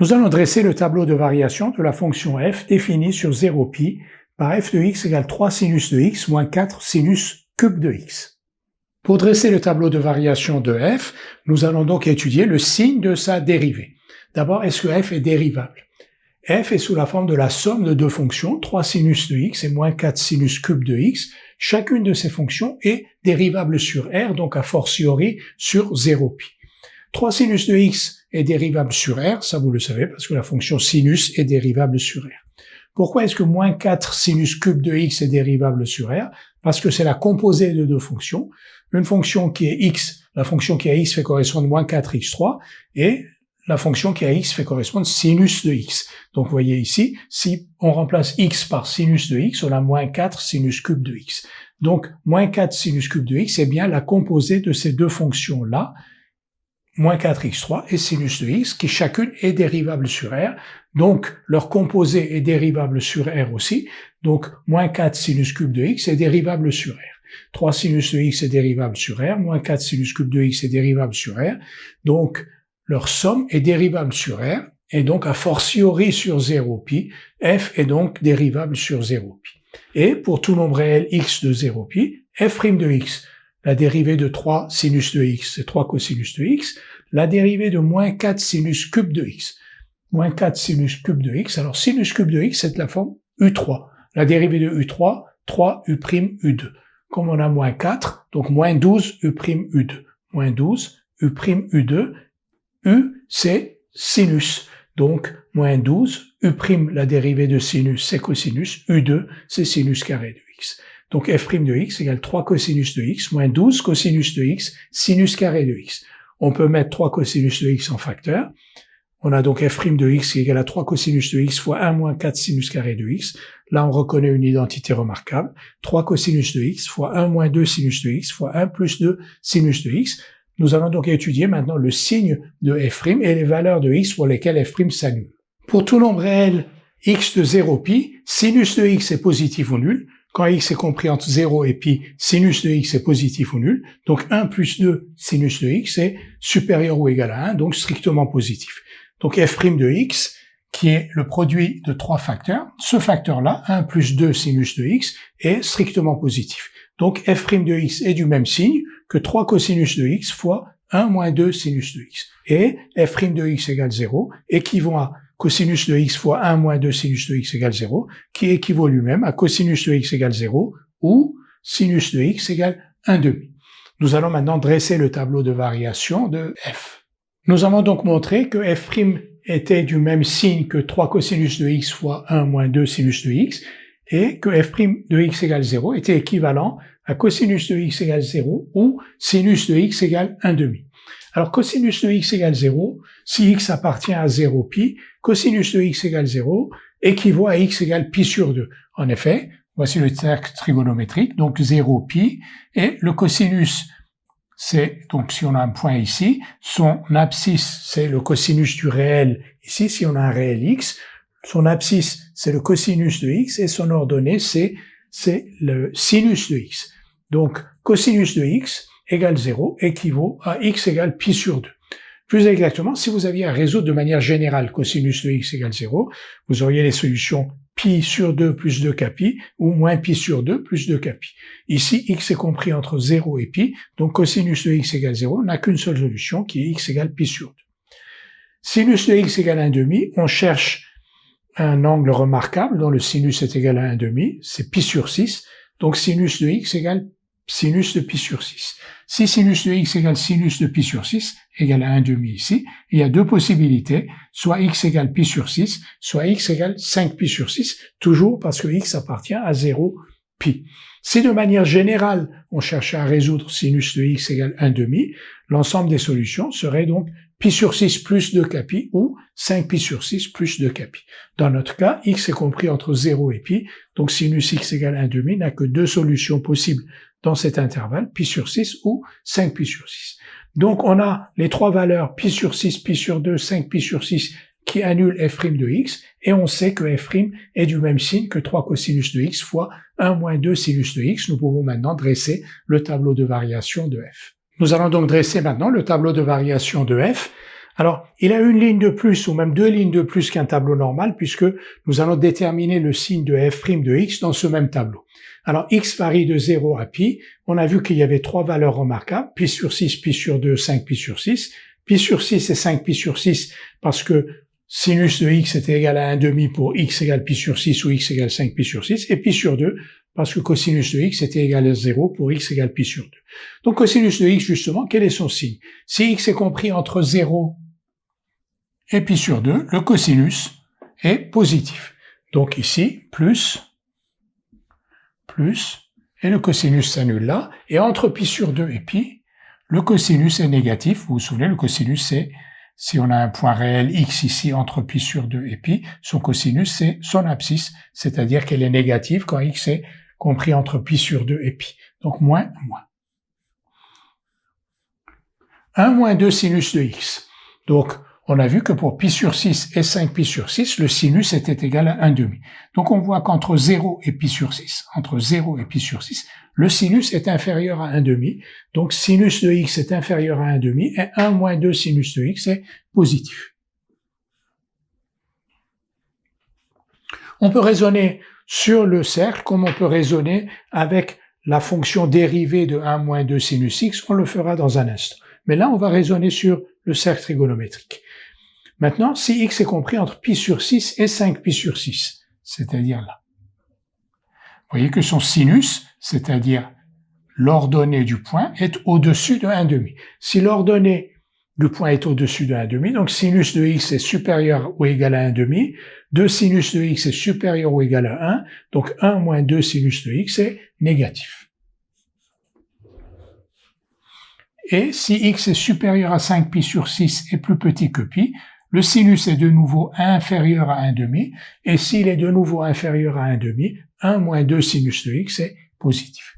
Nous allons dresser le tableau de variation de la fonction f définie sur 0π par f de x égale 3 sinus de x moins 4 sinus cube de x. Pour dresser le tableau de variation de f, nous allons donc étudier le signe de sa dérivée. D'abord, est-ce que f est dérivable? F est sous la forme de la somme de deux fonctions, 3 sinus de x et moins 4 sinus cube de x. Chacune de ces fonctions est dérivable sur R, donc a fortiori sur 0π. 3 sinus de x est dérivable sur R, ça vous le savez, parce que la fonction sinus est dérivable sur R. Pourquoi est-ce que moins 4 sinus cube de x est dérivable sur R? Parce que c'est la composée de deux fonctions. Une fonction qui est x, la fonction qui a x fait correspondre moins 4x3, et la fonction qui a x fait correspondre sinus de x. Donc vous voyez ici, si on remplace x par sinus de x, on a moins 4 sinus cube de x. Donc moins 4 sinus cube de x est bien la composée de ces deux fonctions-là, moins 4x3 et sinus de x, qui chacune est dérivable sur R. Donc leur composé est dérivable sur R aussi. Donc moins 4 sinus cube de x est dérivable sur R. 3 sinus de x est dérivable sur R, moins 4 sinus cube de x est dérivable sur R. Donc leur somme est dérivable sur R, et donc a fortiori sur 0π, f est donc dérivable sur 0π. Et pour tout nombre réel x de 0π, f' de x, la dérivée de 3 sinus de x, c'est 3 cosinus de x, la dérivée de moins 4 sinus cube de x. Moins 4 sinus cube de x, alors sinus cube de x, c'est de la forme u3. La dérivée de u3, 3 u' u2. Comme on a moins 4, donc moins 12 u' u2. Moins 12 u' u2, u c'est sinus. Donc moins 12 u', la dérivée de sinus c'est cosinus, u2 c'est sinus carré de x. Donc f' de x égale 3 cosinus de x moins 12 cosinus de x sinus carré de x. On peut mettre 3 cosinus de x en facteur. On a donc f' de x qui est égal à 3 cosinus de x fois 1 moins 4 sinus carré de x. Là, on reconnaît une identité remarquable. 3 cosinus de x fois 1 moins 2 sinus de x fois 1 plus 2 sinus de x. Nous allons donc étudier maintenant le signe de f' et les valeurs de x pour lesquelles f' s'annule. Pour tout nombre réel x de 0π, sinus de x est positif ou nul. Quand x est compris entre 0 et π, sinus de x est positif ou nul. Donc 1 plus 2 sinus de x est supérieur ou égal à 1, donc strictement positif. Donc f' de x, qui est le produit de trois facteurs, ce facteur-là, 1 plus 2 sinus de x, est strictement positif. Donc f' de x est du même signe que 3 cosinus de x fois 1 moins 2 sinus de x. Et f' de x égale 0 équivaut à cosinus de x fois 1 moins 2 sinus de x égale 0, qui équivaut lui-même à cosinus de x égale 0 ou sinus de x égale 1/2. Nous allons maintenant dresser le tableau de variation de f. Nous avons donc montré que f' était du même signe que 3 cosinus de x fois 1 moins 2 sinus de x, et que f' de x égale 0 était équivalent à cosinus de x égale 0 ou sinus de x égale 1/2. Alors cosinus de x égale 0, si x appartient à 0π, cosinus de x égale 0 équivaut à x égale π sur 2. En effet, voici le cercle trigonométrique, donc 0π, et le cosinus, c'est, donc si on a un point ici, son abscisse, c'est le cosinus du réel ici, si on a un réel x, son abscisse, c'est le cosinus de x, et son ordonnée, c'est le sinus de x. Donc, cosinus de x égale 0 équivaut à x égale π sur 2. Plus exactement, si vous aviez à résoudre de manière générale cosinus de x égale 0, vous auriez les solutions π sur 2 plus 2kπ ou moins π sur 2 plus 2kπ. Ici, x est compris entre 0 et π, donc cosinus de x égale 0 n'a qu'une seule solution qui est x égale π sur 2. Sinus de x égale 1/2, on cherche un angle remarquable dont le sinus est égal à 1/2, c'est π sur 6, donc sinus de x égale sinus de π sur 6. Si sinus de x égale sinus de π sur 6, égale à 1/2 ici, il y a deux possibilités, soit x égale π sur 6, soit x égale 5π sur 6, toujours parce que x appartient à 0π. Si de manière générale, on cherchait à résoudre sinus de x égale 1/2, l'ensemble des solutions serait donc π sur 6 plus 2kπ ou 5π sur 6 plus 2kπ. Dans notre cas, x est compris entre 0 et π, donc sinus x égale 1/2 n'a que deux solutions possibles dans cet intervalle, π sur 6 ou 5π sur 6. Donc on a les trois valeurs π sur 6, π sur 2, 5π sur 6 qui annulent f' de x, et on sait que f' est du même signe que 3 cosinus de x fois 1 moins 2 sinus de x. Nous pouvons maintenant dresser le tableau de variation de f. Nous allons donc dresser maintenant le tableau de variation de f Alors, il a une ligne de plus ou même deux lignes de plus qu'un tableau normal puisque nous allons déterminer le signe de f' de x dans ce même tableau. Alors, x varie de 0 à pi. On a vu qu'il y avait trois valeurs remarquables, pi sur 6, pi sur 2, 5 pi sur 6. Pi sur 6 et 5 pi sur 6 parce que sinus de x était égal à 1,5 pour x égale pi sur 6 ou x égale 5 pi sur 6. Et pi sur 2 parce que cosinus de x était égal à 0 pour x égale pi sur 2. Donc, cosinus de x, justement, quel est son signe? Si x est compris entre 0 et pi sur 2, le cosinus est positif. Donc ici, plus, et le cosinus s'annule là, et entre pi sur 2 et pi, le cosinus est négatif. Vous vous souvenez, le cosinus c'est, si on a un point réel x ici entre pi sur 2 et pi, son cosinus c'est son abscisse, c'est-à-dire qu'elle est négative quand x est compris entre pi sur 2 et pi. Donc moins. 1 moins 2 sinus de x. Donc, on a vu que pour pi sur 6 et 5 pi sur 6, le sinus était égal à 1,5. Donc on voit qu'entre 0 et pi sur 6, le sinus est inférieur à 1,5. Donc sinus de x est inférieur à 1,5 et 1 moins 2 sinus de x est positif. On peut raisonner sur le cercle comme on peut raisonner avec la fonction dérivée de 1 moins 2 sinus x. On le fera dans un instant. Mais là, on va raisonner sur le cercle trigonométrique. Maintenant, si x est compris entre pi sur 6 et 5 pi sur 6, c'est-à-dire là. Vous voyez que son sinus, c'est-à-dire l'ordonnée du point, est au-dessus de 1,5. Si l'ordonnée du point est au-dessus de 1,5, donc sinus de x est supérieur ou égal à 1,5, 2 sinus de x est supérieur ou égal à 1, donc 1 moins 2 sinus de x est négatif. Et si x est supérieur à 5 pi sur 6 et plus petit que pi, le sinus est de nouveau inférieur à 1,5, et s'il est de nouveau inférieur à 1,5, 1 moins 2 sinus de x est positif.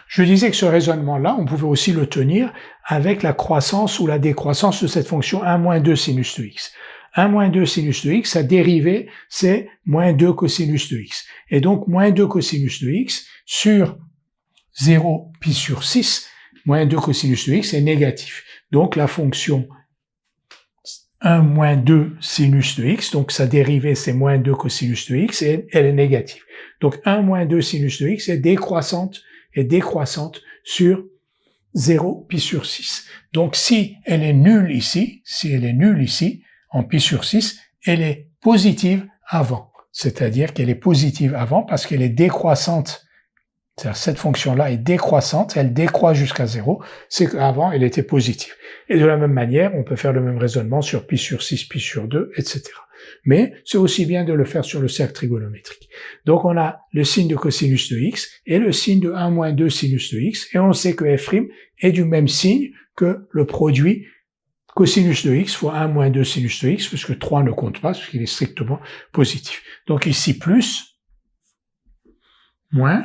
Je disais que ce raisonnement-là, on pouvait aussi le tenir avec la croissance ou la décroissance de cette fonction 1 moins 2 sinus de x. 1 moins 2 sinus de x, sa dérivée, c'est moins 2 cosinus de x. Et donc, moins 2 cosinus de x sur 0 pi sur 6, moins 2 cosinus de x est négatif. Donc la fonction 1 moins 2 sinus de x, donc sa dérivée c'est moins 2 cosinus de x, et elle est négative. Donc 1 moins 2 sinus de x est décroissante sur 0 pi sur 6. Donc si elle est nulle ici, en pi sur 6, elle est positive avant. C'est-à-dire qu'elle est positive avant parce qu'elle est décroissante. C'est-à-dire cette fonction-là est décroissante, elle décroît jusqu'à 0, c'est qu'avant elle était positive. Et de la même manière, on peut faire le même raisonnement sur pi sur 6, pi sur 2, etc. Mais c'est aussi bien de le faire sur le cercle trigonométrique. Donc on a le signe de cosinus de x et le signe de 1 moins 2 sinus de x, et on sait que f' est du même signe que le produit cosinus de x fois 1 moins 2 sinus de x, puisque 3 ne compte pas, parce qu'il est strictement positif. Donc ici plus, moins,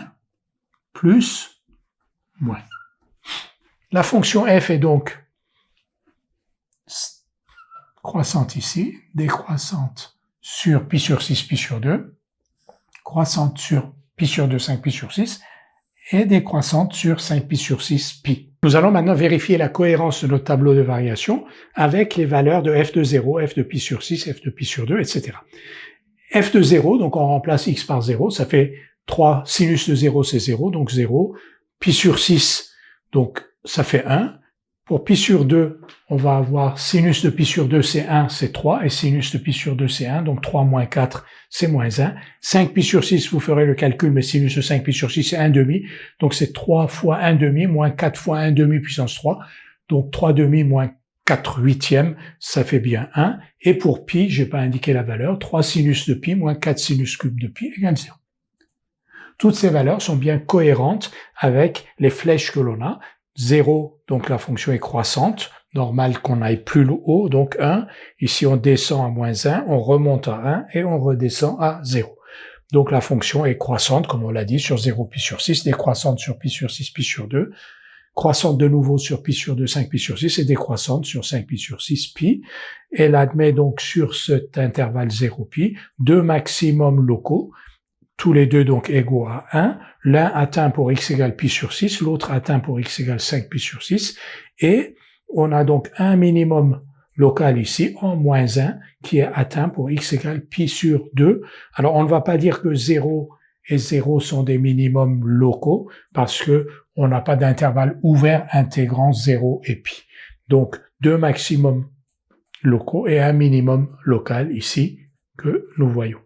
plus, moins. La fonction f est donc croissante ici, décroissante sur pi sur 6, pi sur 2, croissante sur pi sur 2, 5 pi sur 6, et décroissante sur 5 pi sur 6, pi. Nous allons maintenant vérifier la cohérence de notre tableau de variation avec les valeurs de f de 0, f de pi sur 6, f de pi sur 2, etc. f de 0, donc on remplace x par 0, ça fait 3, sinus de 0 c'est 0, donc 0, pi sur 6, donc ça fait 1, pour pi sur 2, on va avoir sinus de pi sur 2 c'est 1, c'est 3, et sinus de pi sur 2 c'est 1, donc 3 moins 4 c'est moins 1, 5 pi sur 6, vous ferez le calcul, mais sinus de 5 pi sur 6 c'est 1,5, donc c'est 3 fois 1,5, moins 4 fois 1,5 puissance 3, donc 3,5 moins 4 huitièmes, ça fait bien 1, et pour pi, j'ai pas indiqué la valeur, 3 sinus de pi moins 4 sinus cube de pi égale 0. Toutes ces valeurs sont bien cohérentes avec les flèches que l'on a. 0, donc la fonction est croissante, normal qu'on aille plus haut, donc 1. Ici, on descend à moins 1, on remonte à 1 et on redescend à 0. Donc la fonction est croissante, comme on l'a dit, sur 0 pi sur 6, décroissante sur pi sur 6, pi sur 2, croissante de nouveau sur pi sur 2, 5 pi sur 6, et décroissante sur 5 pi sur 6, pi. Elle admet donc sur cet intervalle 0 pi deux maximums locaux, tous les deux donc égaux à 1, l'un atteint pour x égale pi sur 6, l'autre atteint pour x égale 5 pi sur 6, et On a donc un minimum local ici, en moins 1, qui est atteint pour x égale pi sur 2. Alors, on ne va pas dire que 0 et 0 sont des minimums locaux, parce que on n'a pas d'intervalle ouvert intégrant 0 et pi. Donc, deux maximums locaux et un minimum local ici que nous voyons.